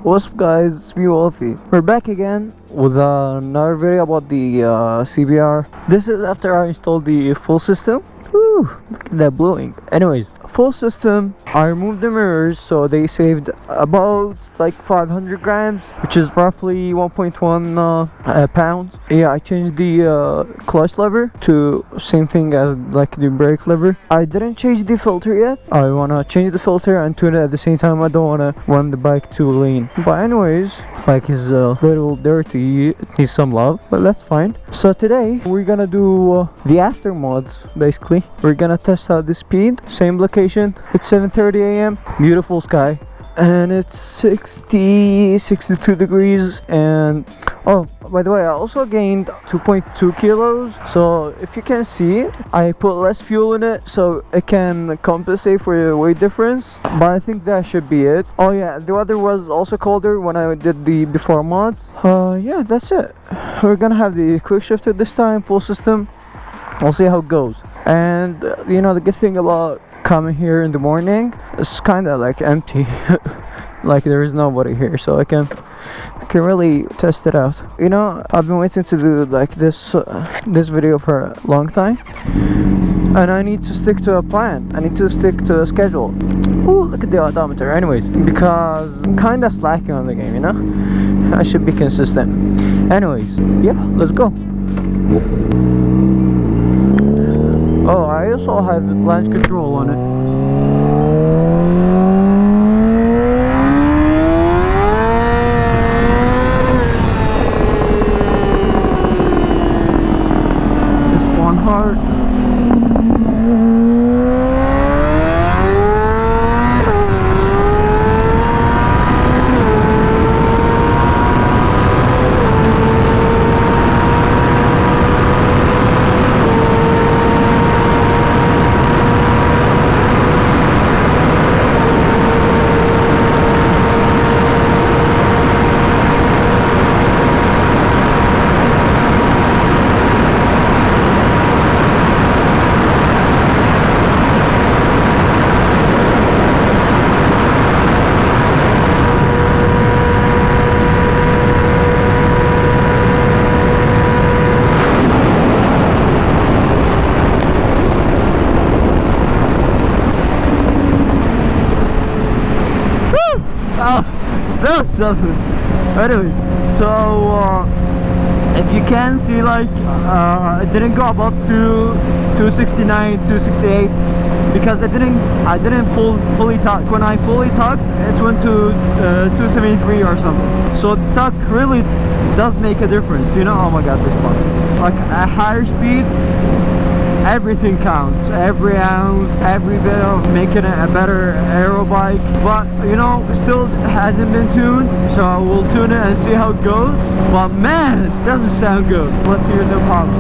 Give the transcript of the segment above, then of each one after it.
What's up guys, it's me Wolfie. We're back again with another video about the CBR. This is after I installed the full system. Woo, look at that blowing. Anyways, full system, I removed the mirrors so they saved about like 500 grams, which is roughly 1.1 pounds. Yeah, I changed the clutch lever to same thing as like the brake lever. I didn't change the filter yet. I wanna change the filter and tune it at the same time. I don't wanna run the bike too lean. But anyways, bike is a little dirty, it needs some love, but that's fine. So today we're gonna do the after mods. Basically, we're gonna test out the speed. Same location. It's 7:30 a.m. Beautiful sky, and it's 62 degrees. And oh, by the way, I also gained 2.2 kilos. So if you can see, I put less fuel in it so it can compensate for the weight difference. But I think that should be it. Oh yeah, the weather was also colder when I did the before mods. Yeah, that's it. We're gonna have the quick shifter this time, full system. We'll see how it goes. And you know, the good thing about coming here in the morning, it's kind of like empty. Like there is nobody here, so I can really test it out. You know, I've been waiting to do like this video for a long time, and I need to stick to a plan. I need to stick to a schedule. Ooh, look at the odometer. Anyways, because I'm kind of slacking on the game, you know, I should be consistent. Anyways, yeah, let's go. Oh, I also have launch control on it. This one hard. That was something. Anyways, so if you can see, like it didn't go above to 269, 268 because I didn't fully tuck. When I fully tucked, it went to 273 or something. So tuck really does make a difference, you know. Oh my god, this part, like a higher speed, everything counts, every ounce, every bit of making it a better aero bike. But you know, still hasn't been tuned, so we'll tune it and see how it goes. But man, it doesn't sound good. Let's hear the pops.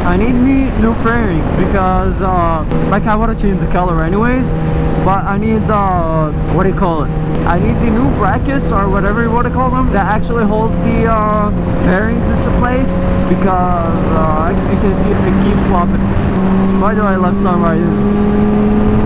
I need me new fairings because like I want to change the color anyways, but I need the what do you call it, I need the new brackets or whatever you want to call them that actually holds the fairings into place, because as you can see it keeps flopping. By the way, I left some right here.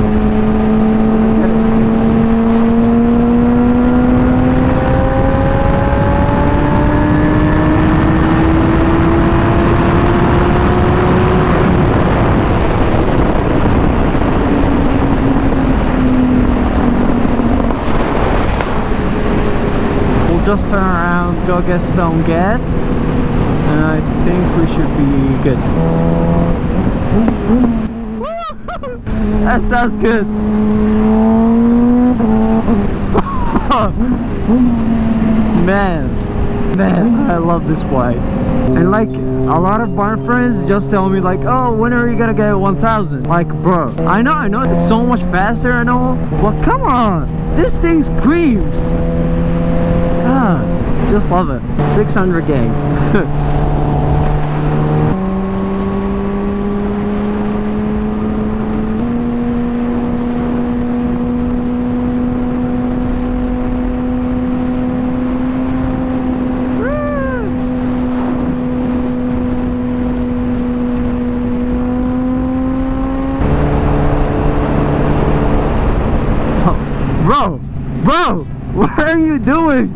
go get some gas, and I think we should be good. That sounds good. Man, I love this bike. And like a lot of barn friends just tell me like, oh, when are you gonna get 1000? Like, bro, I know it's so much faster and all, but come on, this thing screams. God, just love it. 600 gang. Bro, what are you doing?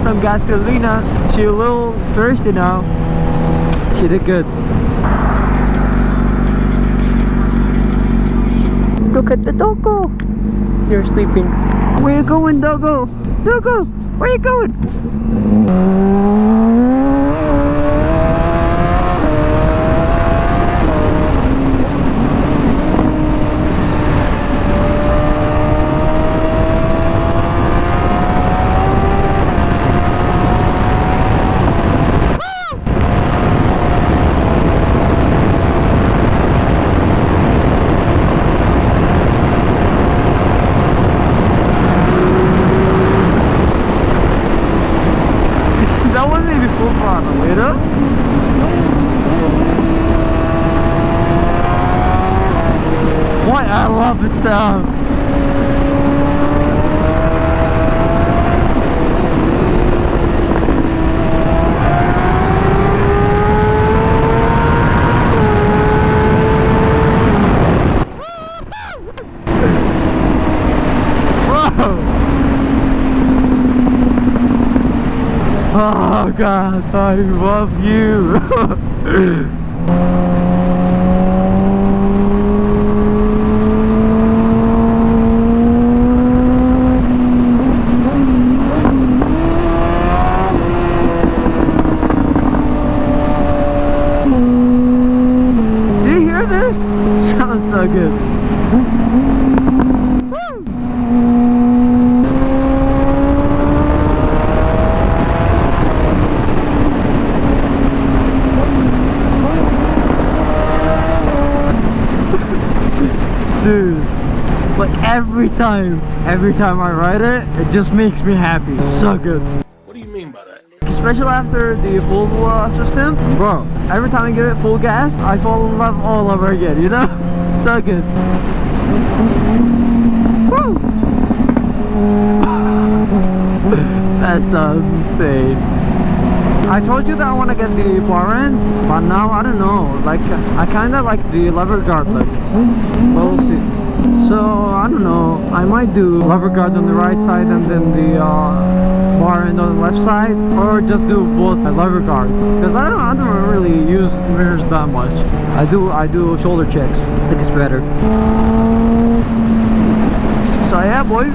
Some gasolina. She a little thirsty now. She did good. Look at the doggo. You're sleeping. Where you going, doggo? Doggo, where you going? What? I love its sound. Oh God, I love you. Do you hear this? Sounds so good. Dude, like every time I ride it, it just makes me happy. It's so good. What do you mean by that? Especially after the full system, bro. Every time I give it full gas, I fall in love all over again. You know, so good. Woo! That sounds insane. I told you that I want to get the bar end, but now I don't know. Like I kind of like the lever guard look. But we'll see. So I don't know. I might do lever guard on the right side and then the bar end on the left side, or just do both lever guards. Because I don't really use mirrors that much. I do shoulder checks. I think it's better. So yeah, boys.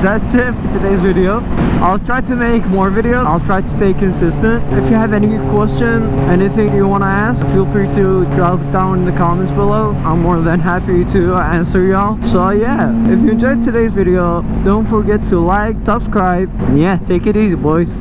That's it for today's video. I'll try to make more videos. I'll try to stay consistent. If you have any question, anything you want to ask, feel free to drop down in the comments below. I'm more than happy to answer y'all. So yeah, if you enjoyed today's video, don't forget to like, subscribe, and yeah, take it easy, boys.